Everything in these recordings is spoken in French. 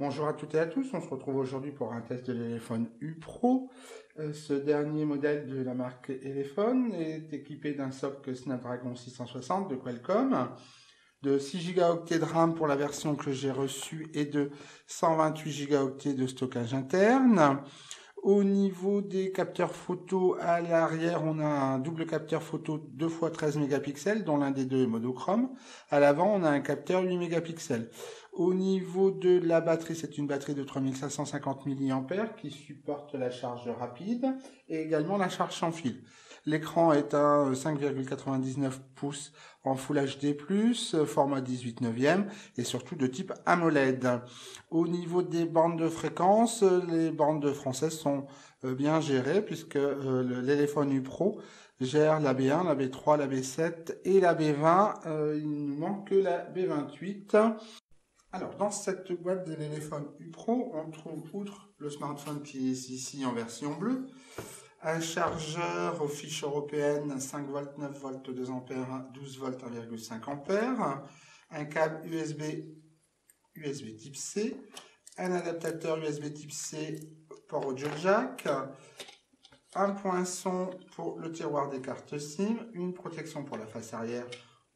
Bonjour à toutes et à tous, on se retrouve aujourd'hui pour un test de l'Elephone U Pro. Ce dernier modèle de la marque Elephone est équipé d'un socle Snapdragon 660 de Qualcomm, de 6 Go de RAM pour la version que j'ai reçue et de 128 Go de stockage interne. Au niveau des capteurs photo, à l'arrière, on a un double capteur photo 2x13 mégapixels, dont l'un des deux est monochrome. À l'avant, on a un capteur 8 mégapixels. Au niveau de la batterie, c'est une batterie de 3550 mAh qui supporte la charge rapide et également la charge sans fil. L'écran est un 5,99 pouces en Full HD+, format 18/9 et surtout de type AMOLED. Au niveau des bandes de fréquence, les bandes françaises sont bien gérées puisque l'Elephone U Pro gère la B1, la B3, la B7 et la B20. Il ne nous manque que la B28. Alors, dans cette boîte de l'Elephone U Pro, on trouve, outre le smartphone qui est ici en version bleue, un chargeur aux fiches européennes 5 volts, 9 volts, 2 ampères, 12 volts, 1,5 ampères, un câble USB type C, un adaptateur USB type C port audio jack, un poinçon pour le tiroir des cartes SIM, une protection pour la face arrière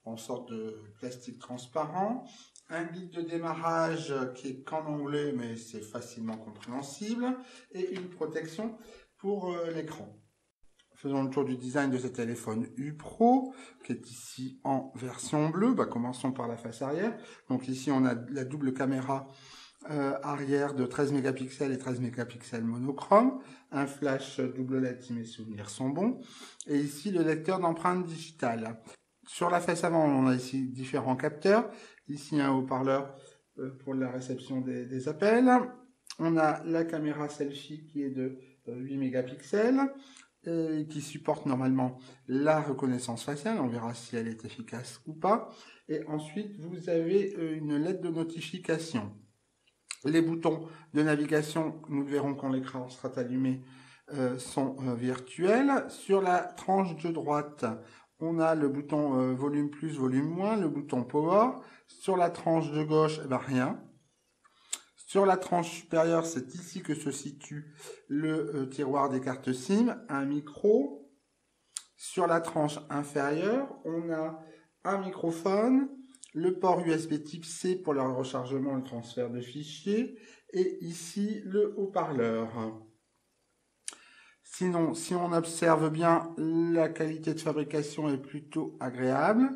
en sorte de plastique transparent, un guide de démarrage qui est qu'en anglais mais c'est facilement compréhensible et une protection pour l'écran. Faisons le tour du design de cet Elephone U Pro qui est ici en version bleue. Commençons par la face arrière. Donc ici on a la double caméra arrière de 13 mégapixels et 13 mégapixels monochrome, un flash double LED si mes souvenirs sont bons, et ici le lecteur d'empreintes digitales. Sur la face avant, on a ici différents capteurs. Ici, un haut-parleur pour la réception des appels. On a la caméra selfie qui est de 8 mégapixels, qui supporte normalement la reconnaissance faciale. On verra si elle est efficace ou pas. Et ensuite, vous avez une lettre de notification. Les boutons de navigation, nous verrons quand l'écran sera allumé, sont virtuels. Sur la tranche de droite, on a le bouton volume plus, volume moins, le bouton power. Sur la tranche de gauche, rien. Sur la tranche supérieure, c'est ici que se situe le tiroir des cartes SIM, un micro. Sur la tranche inférieure, on a un microphone, le port USB type C pour le rechargement et le transfert de fichiers, et ici le haut-parleur. Sinon, si on observe bien, la qualité de fabrication est plutôt agréable.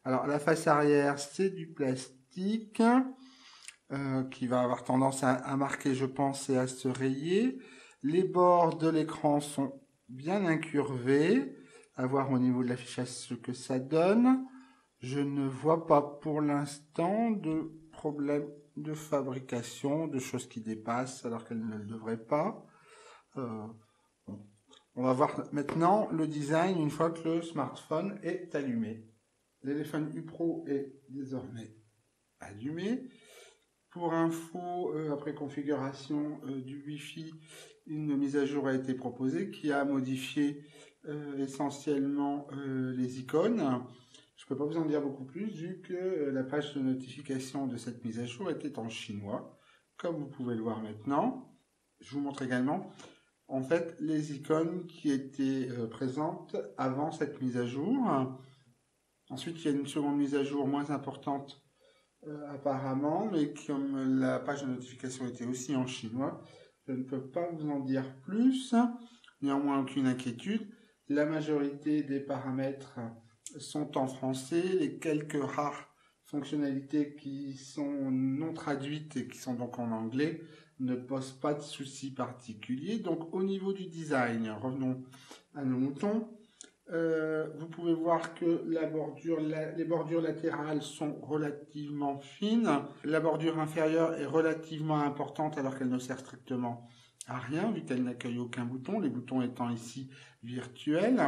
Alors, la face arrière, c'est du plastique qui va avoir tendance à marquer, je pense, et à se rayer. Les bords de l'écran sont bien incurvés. À voir au niveau de l'affichage ce que ça donne. Je ne vois pas pour l'instant de problème de fabrication, de choses qui dépassent alors qu'elles ne le devraient pas. On va voir maintenant le design une fois que le smartphone est allumé. L'Elephone U Pro est désormais allumé. Pour info, après configuration du Wi-Fi, une mise à jour a été proposée qui a modifié essentiellement les icônes. Je ne peux pas vous en dire beaucoup plus vu que la page de notification de cette mise à jour était en chinois, comme vous pouvez le voir maintenant. Je vous montre également en fait les icônes qui étaient présentes avant cette mise à jour. Ensuite, il y a une seconde mise à jour moins importante apparemment, mais comme la page de notification était aussi en chinois, je ne peux pas vous en dire plus. Néanmoins, aucune inquiétude. La majorité des paramètres sont en français. Les quelques rares fonctionnalités qui sont non traduites et qui sont donc en anglais ne posent pas de soucis particuliers. Donc au niveau du design, revenons à nos moutons. Vous pouvez voir que les bordures latérales sont relativement fines. La bordure inférieure est relativement importante alors qu'elle ne sert strictement à rien vu qu'elle n'accueille aucun bouton, les boutons étant ici virtuels.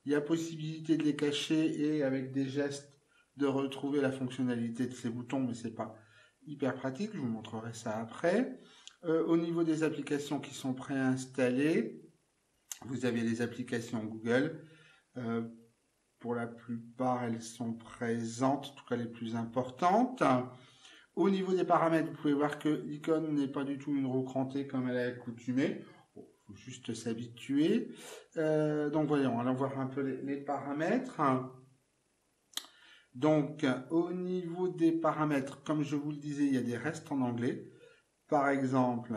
Il y a possibilité de les cacher et avec des gestes de retrouver la fonctionnalité de ces boutons, mais c'est pas hyper pratique, je vous montrerai ça après. Au niveau des applications qui sont préinstallées, vous avez les applications Google. Pour la plupart, elles sont présentes, en tout cas les plus importantes. Au niveau des paramètres, vous pouvez voir que l'icône n'est pas du tout une roue crantée comme elle est accoutumée. Il faut juste s'habituer. Donc voyons, allons voir un peu les paramètres. Donc au niveau des paramètres, comme je vous le disais, il y a des restes en anglais. Par exemple,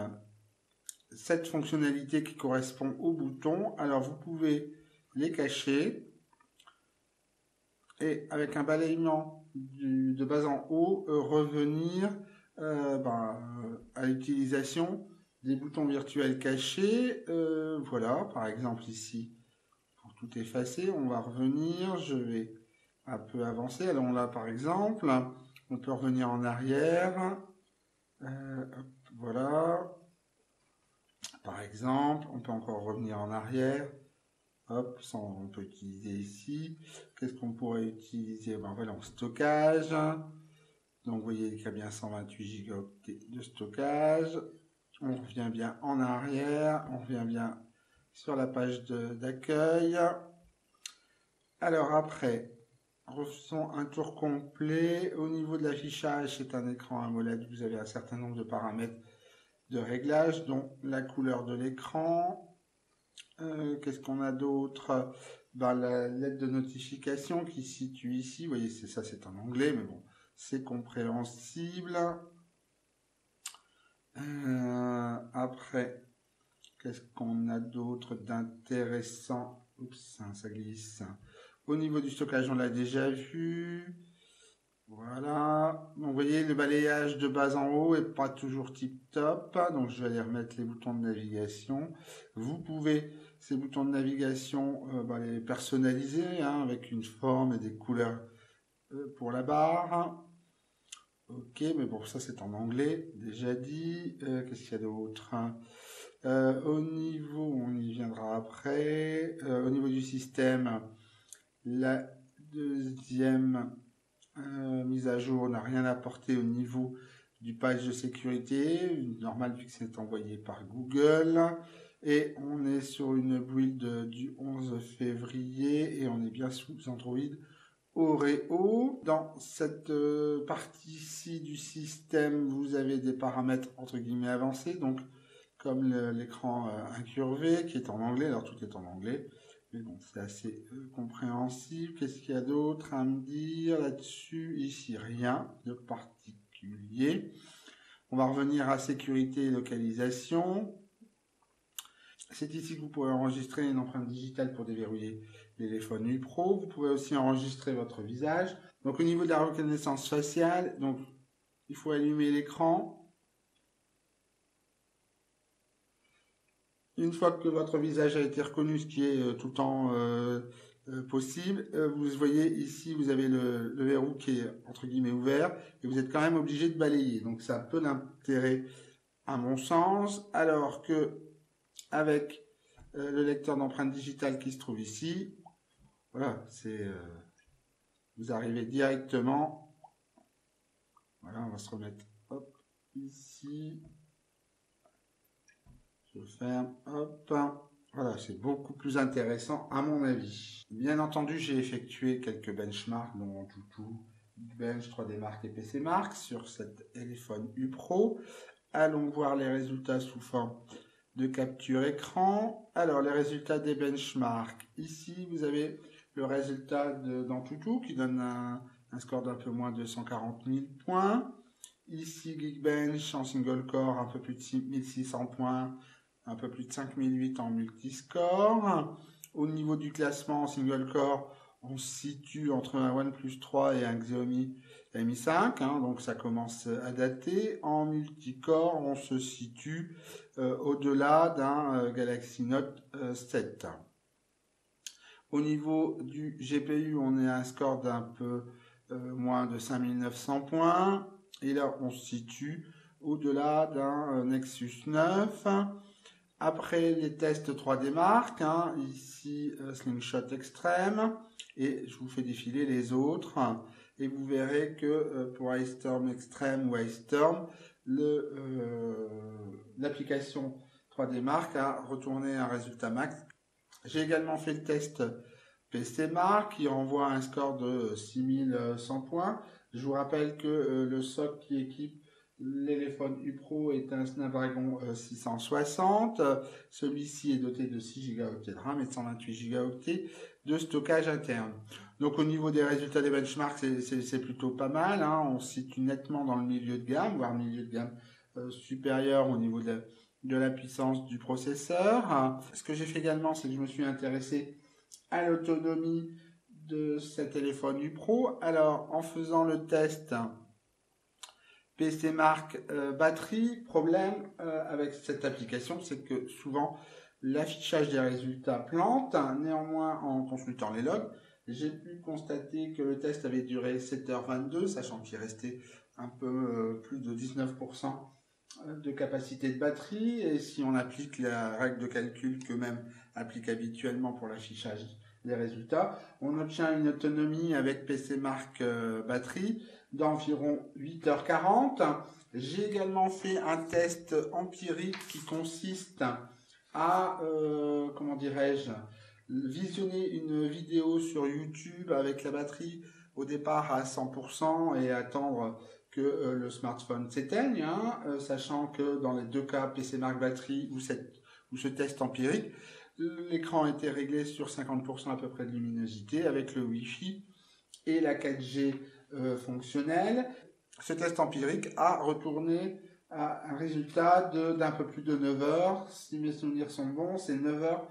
cette fonctionnalité qui correspond au bouton, alors vous pouvez les cacher et avec un balayement de bas en haut, revenir à l'utilisation des boutons virtuels cachés. Voilà, par exemple ici, pour tout effacer, on va revenir, je vais un peu avancer. Allons là par exemple, on peut revenir en arrière. Voilà. Par exemple, on peut encore revenir en arrière. Hop, on peut utiliser ici. Qu'est-ce qu'on pourrait utiliser? Ben voilà, en stockage. Donc, vous voyez qu'il y a bien 128 Go de stockage. On revient bien en arrière. On revient bien sur la page d'accueil. Alors après, refaisons un tour complet. Au niveau de l'affichage, c'est un écran AMOLED. Vous avez un certain nombre de paramètres de réglage, dont la couleur de l'écran. Qu'est-ce qu'on a d'autre? La lettre de notification qui se situe ici. Vous voyez, c'est en anglais, mais bon, c'est compréhensible. Après, qu'est-ce qu'on a d'autre d'intéressant? Oups, ça glisse. Au niveau du stockage, on l'a déjà vu. Voilà. Donc, vous voyez, le balayage de bas en haut est pas toujours tip top. Donc, je vais aller remettre les boutons de navigation. Vous pouvez, ces boutons de navigation, les personnaliser avec une forme et des couleurs pour la barre. Ok, mais bon, ça c'est en anglais, déjà dit. Qu'est-ce qu'il y a d'autre? Au niveau, on y viendra après. Au niveau du système, la deuxième mise à jour n'a rien apporté au niveau du patch de sécurité, normal vu que c'est envoyé par Google, et on est sur une build du 11 février et on est bien sous Android Oreo. Dans cette partie-ci du système, vous avez des paramètres entre guillemets avancés, donc comme l'écran incurvé qui est en anglais, alors tout est en anglais. Mais bon, c'est assez compréhensible. Qu'est-ce qu'il y a d'autre à me dire là-dessus? Ici, rien de particulier. On va revenir à sécurité et localisation. C'est ici que vous pouvez enregistrer une empreinte digitale pour déverrouiller les téléphones U Pro. Vous pouvez aussi enregistrer votre visage. Donc au niveau de la reconnaissance faciale, donc il faut allumer l'écran. Une fois que votre visage a été reconnu, ce qui est tout le temps possible, vous voyez ici, vous avez le verrou qui est entre guillemets ouvert et vous êtes quand même obligé de balayer. Donc ça a peu d'intérêt à mon sens, alors que avec le lecteur d'empreintes digitales qui se trouve ici, voilà, vous arrivez directement. Voilà, on va se remettre hop, ici. Je ferme, hop. Voilà, c'est beaucoup plus intéressant à mon avis. Bien entendu, j'ai effectué quelques benchmarks, dont Tutu, Geekbench, 3D Mark et PC Mark sur cet téléphone U Pro. Allons voir les résultats sous forme de capture écran. Alors, les résultats des benchmarks. Ici, vous avez le résultat d'Antutu qui donne un score d'un peu moins de 140 000 points. Ici, Geekbench en single core, un peu plus de 1600 points, un peu plus de 5008 en multiscore. Au niveau du classement en single core, on se situe entre un OnePlus 3 et un Xiaomi Mi 5, donc ça commence à dater. En multicore, on se situe au-delà d'un Galaxy Note 7. Au niveau du GPU, on est à un score d'un peu moins de 5900 points. Et là, on se situe au-delà d'un Nexus 9. Après les tests 3D Mark, ici Slingshot Extreme, et je vous fais défiler les autres, et vous verrez que pour Ice Storm Extreme ou Ice Storm, l'application 3D Mark a retourné un résultat max. J'ai également fait le test PC Mark qui renvoie un score de 6100 points. Je vous rappelle que le socle qui équipe l'éléphone U Pro est un Snapdragon 660. Celui-ci est doté de 6 Go de RAM et de 128 Go de stockage interne. Donc au niveau des résultats des benchmarks, c'est plutôt pas mal, hein. On se situe nettement dans le milieu de gamme, voire milieu de gamme supérieur au niveau de la puissance du processeur. Ce que j'ai fait également, c'est que je me suis intéressé à l'autonomie de cet téléphone U Pro. Alors, en faisant le test PC Mark batterie, problème avec cette application, c'est que souvent l'affichage des résultats plante. Néanmoins, en consultant les logs, j'ai pu constater que le test avait duré 7h22, sachant qu'il restait un peu plus de 19% de capacité de batterie. Et si on applique la règle de calcul qu'eux-mêmes appliquent habituellement pour l'affichage des résultats, on obtient une autonomie avec PC Mark batterie d'environ 8h40. J'ai également fait un test empirique qui consiste à, comment dirais-je, visionner une vidéo sur YouTube avec la batterie au départ à 100% et attendre que le smartphone s'éteigne, hein, sachant que dans les deux cas, PC Mark batterie ou ce test empirique, l'écran était réglé sur 50% à peu près de luminosité avec le Wi-Fi et la 4G fonctionnelle. Ce test empirique a retourné à un résultat d'un peu plus de 9 heures. Si mes souvenirs sont bons, c'est 9 heures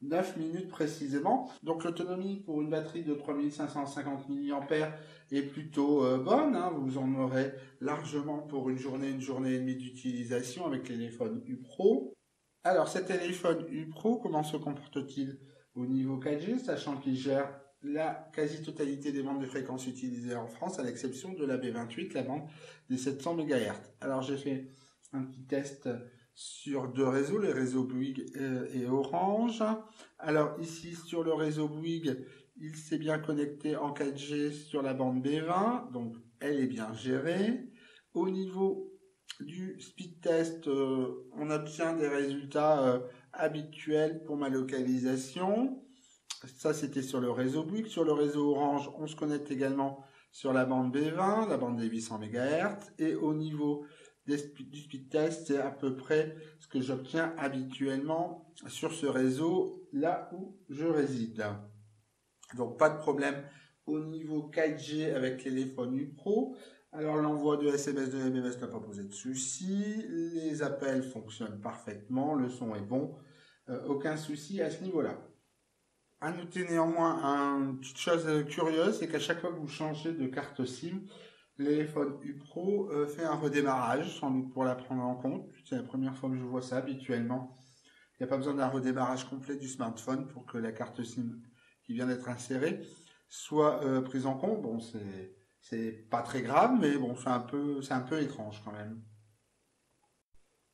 9 minutes précisément. Donc l'autonomie pour une batterie de 3550 mAh est plutôt bonne, hein. Vous en aurez largement pour une journée et demie d'utilisation avec l'éléphone U Pro. Alors cet téléphone U Pro, comment se comporte-t-il au niveau 4G, sachant qu'il gère la quasi-totalité des bandes de fréquences utilisées en France, à l'exception de la B28, la bande des 700 MHz. Alors j'ai fait un petit test sur deux réseaux, les réseaux Bouygues et Orange. Alors ici, sur le réseau Bouygues, il s'est bien connecté en 4G sur la bande B20, donc elle est bien gérée. Au niveau du speed test, on obtient des résultats habituels pour ma localisation. Ça, c'était sur le réseau Bouygues. Sur le réseau Orange, on se connecte également sur la bande B20, la bande des 800 MHz. Et au niveau du speed test, c'est à peu près ce que j'obtiens habituellement sur ce réseau, là où je réside. Donc, pas de problème au niveau 4G avec l'éléphone U Pro. Alors, l'envoi de SMS de MMS n'a pas posé de soucis. Les appels fonctionnent parfaitement. Le son est bon. Aucun souci à ce niveau-là. À noter néanmoins une petite chose curieuse, c'est qu'à chaque fois que vous changez de carte SIM, l'éléphone U Pro fait un redémarrage, sans doute pour la prendre en compte. C'est la première fois que je vois ça. Habituellement, il n'y a pas besoin d'un redémarrage complet du smartphone pour que la carte SIM qui vient d'être insérée soit prise en compte. Bon, c'est pas très grave, mais bon, c'est un peu étrange quand même.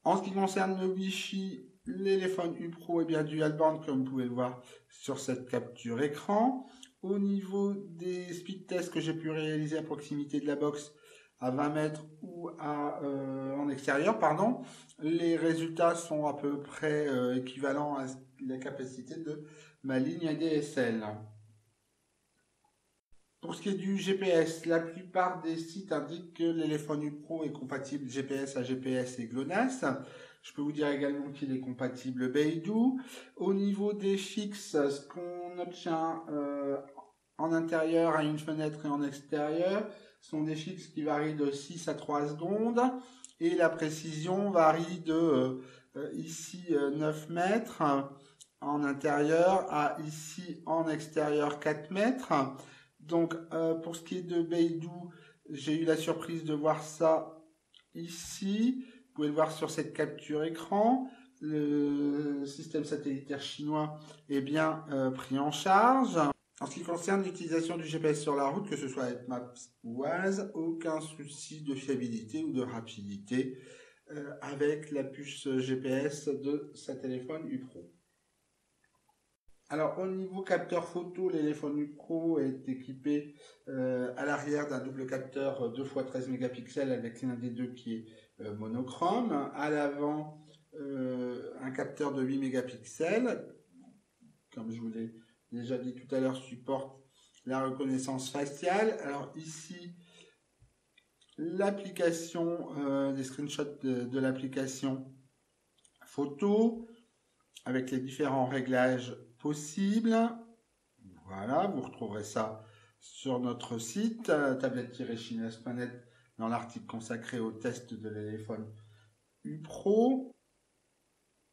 En ce qui concerne le Wi-Fi, l'éléphone U Pro est bien dual band, comme vous pouvez le voir sur cette capture écran. Au niveau des speed tests que j'ai pu réaliser à proximité de la box, à 20 mètres ou en extérieur, pardon, les résultats sont à peu près équivalents à la capacité de ma ligne ADSL. Pour ce qui est du GPS, la plupart des sites indiquent que l'éléphone U Pro est compatible GPS à GPS et GLONASS. Je peux vous dire également qu'il est compatible Beidou. Au niveau des fixes, ce qu'on obtient en intérieur à une fenêtre et en extérieur sont des fixes qui varient de 6 à 3 secondes. Et la précision varie de ici 9 mètres en intérieur à ici en extérieur 4 mètres. Donc, pour ce qui est de Beidou, j'ai eu la surprise de voir ça ici. Vous pouvez le voir sur cette capture écran. Le système satellitaire chinois est bien pris en charge. En ce qui concerne l'utilisation du GPS sur la route, que ce soit avec Maps ou Waze, aucun souci de fiabilité ou de rapidité avec la puce GPS de sa téléphone U Pro. Alors, au niveau capteur photo, l'éléphone U Pro est équipé à l'arrière d'un double capteur 2x13 mégapixels avec l'un des deux qui est monochrome. À l'avant, un capteur de 8 mégapixels. Comme je vous l'ai déjà dit tout à l'heure, supporte la reconnaissance faciale. Alors ici, l'application, des screenshots de l'application photo avec les différents réglages possibles. Voilà, vous retrouverez ça sur notre site tablette-chines.net dans l'article consacré au test de l'éléphone U Pro.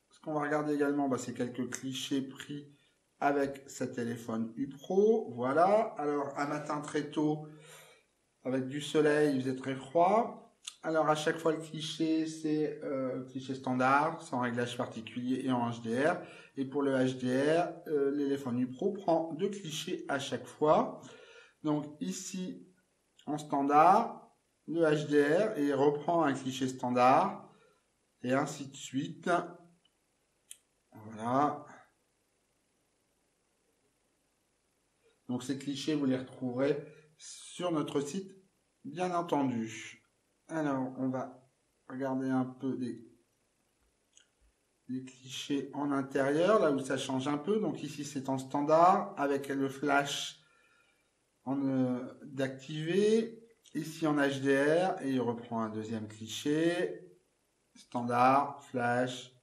Ce qu'on va regarder également, c'est quelques clichés pris avec ce téléphone U Pro. Voilà, alors un matin très tôt, avec du soleil, il faisait très froid. Alors à chaque fois le cliché, c'est cliché standard, sans réglage particulier et en HDR. Et pour le HDR, l'éléphone U Pro prend 2 clichés à chaque fois. Donc ici, en standard, le HDR, et il reprend un cliché standard, et ainsi de suite. Voilà. Donc ces clichés, vous les retrouverez sur notre site, bien entendu. Alors, on va regarder un peu des clichés en intérieur, là où ça change un peu. Donc ici, c'est en standard, avec le flash d'activer. Ici, en HDR, et il reprend un deuxième cliché. Standard, flash,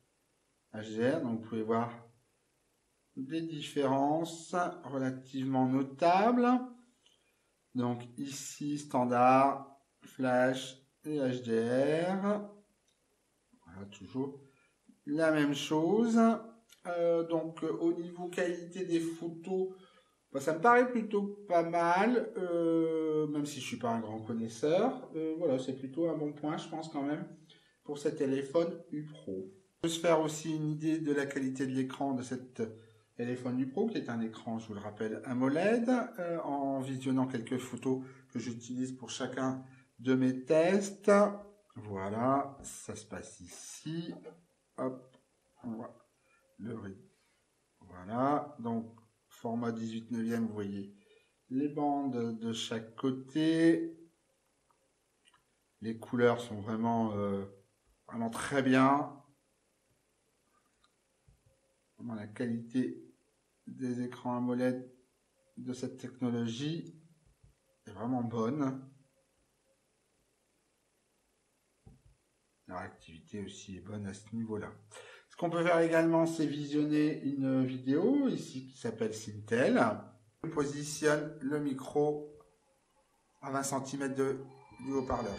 HDR. Donc, vous pouvez voir des différences relativement notables. Donc ici, standard, flash et HDR. Voilà, toujours la même chose. Donc au niveau qualité des photos, ça me paraît plutôt pas mal, même si je suis pas un grand connaisseur. Voilà, c'est plutôt un bon point, je pense quand même, pour cet téléphone U Pro. On peut se faire aussi une idée de la qualité de l'écran de cet téléphone U Pro, qui est un écran, je vous le rappelle, AMOLED, en visionnant quelques photos que j'utilise pour chacun de mes tests. Voilà, ça se passe ici. Hop, on voit le riz. Voilà, donc format 18/9, vous voyez les bandes de chaque côté. Les couleurs sont vraiment très bien. Vraiment, la qualité des écrans AMOLED de cette technologie est vraiment bonne. La réactivité aussi est bonne à ce niveau-là. Ce qu'on peut faire également, c'est visionner une vidéo ici qui s'appelle Syntel. Je positionne le micro à 20 cm du haut-parleur.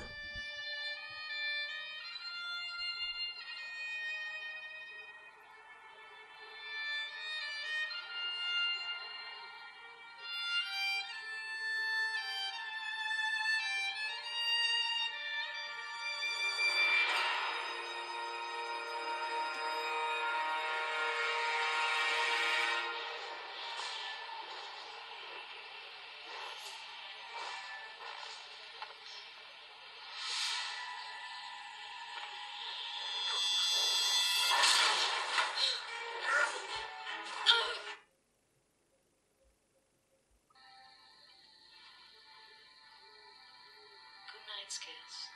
Kiss.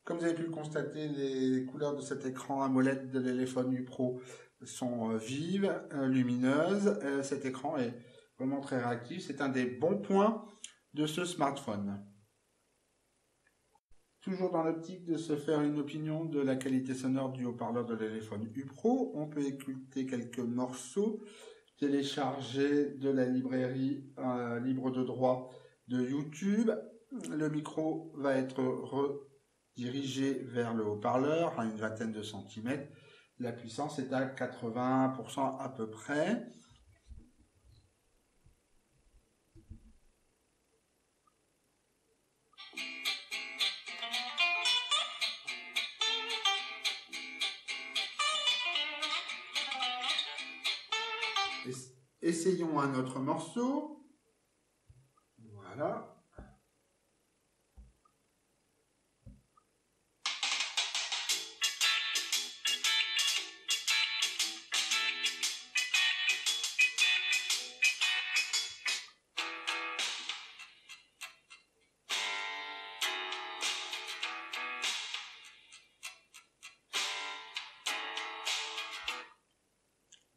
Comme vous avez pu le constater, les couleurs de cet écran AMOLED de l'éléphone U Pro sont vives, lumineuses. Cet écran est vraiment très réactif. C'est un des bons points de ce smartphone. Toujours dans l'optique de se faire une opinion de la qualité sonore du haut-parleur de l'éléphone U Pro, on peut écouter quelques morceaux téléchargés de la librairie libre de droit de YouTube. Le micro va être redirigé vers le haut-parleur à une vingtaine de centimètres. La puissance est à 80% à peu près. Essayons un autre morceau. Voilà.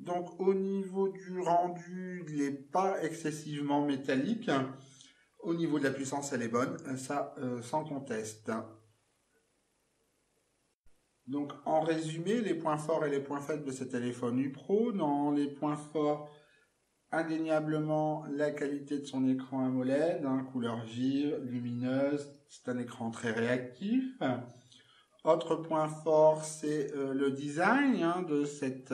Donc au niveau du rendu, il n'est pas excessivement métallique. Au niveau de la puissance, elle est bonne, ça sans conteste. Donc en résumé, les points forts et les points faibles de ce téléphone U Pro. Dans les points forts, indéniablement la qualité de son écran AMOLED, couleur vive, lumineuse, c'est un écran très réactif. Autre point fort, c'est le design de cet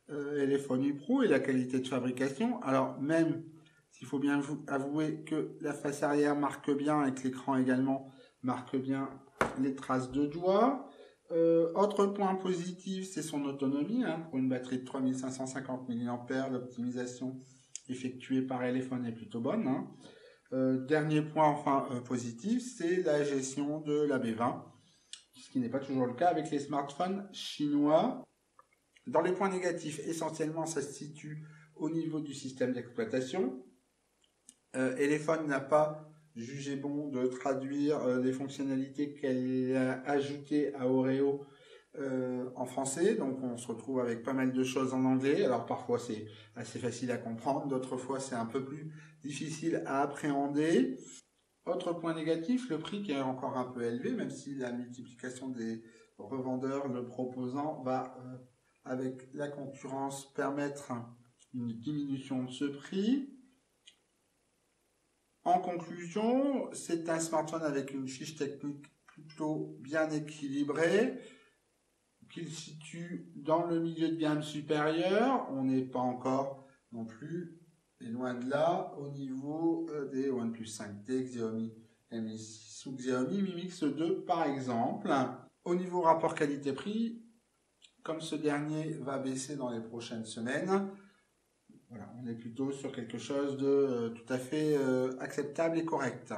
téléphone U Pro et la qualité de fabrication. Alors même s'il faut bien avouer que la face arrière marque bien et que l'écran également marque bien les traces de doigts. Autre point positif, c'est son autonomie. Pour une batterie de 3550 mAh, l'optimisation effectuée par Elephone est plutôt bonne. Dernier point positif, c'est la gestion de la B20, ce qui n'est pas toujours le cas avec les smartphones chinois. Dans les points négatifs, essentiellement, ça se situe au niveau du système d'exploitation. Elephone n'a pas jugé bon de traduire les fonctionnalités qu'elle a ajoutées à Oreo en français, donc on se retrouve avec pas mal de choses en anglais. Alors parfois c'est assez facile à comprendre, d'autres fois c'est un peu plus difficile à appréhender. Autre point négatif, le prix qui est encore un peu élevé, même si la multiplication des revendeurs le proposant va avec la concurrence permettre une diminution de ce prix. En conclusion, c'est un smartphone avec une fiche technique plutôt bien équilibrée, qu'il situe dans le milieu de gamme supérieur. On n'est pas encore non plus, et loin de là, au niveau des OnePlus 5T, Xiaomi Mi 6 ou Xiaomi Mi Mix 2 par exemple. Au niveau rapport qualité-prix, comme ce dernier va baisser dans les prochaines semaines, voilà, on est plutôt sur quelque chose de tout à fait acceptable et correct.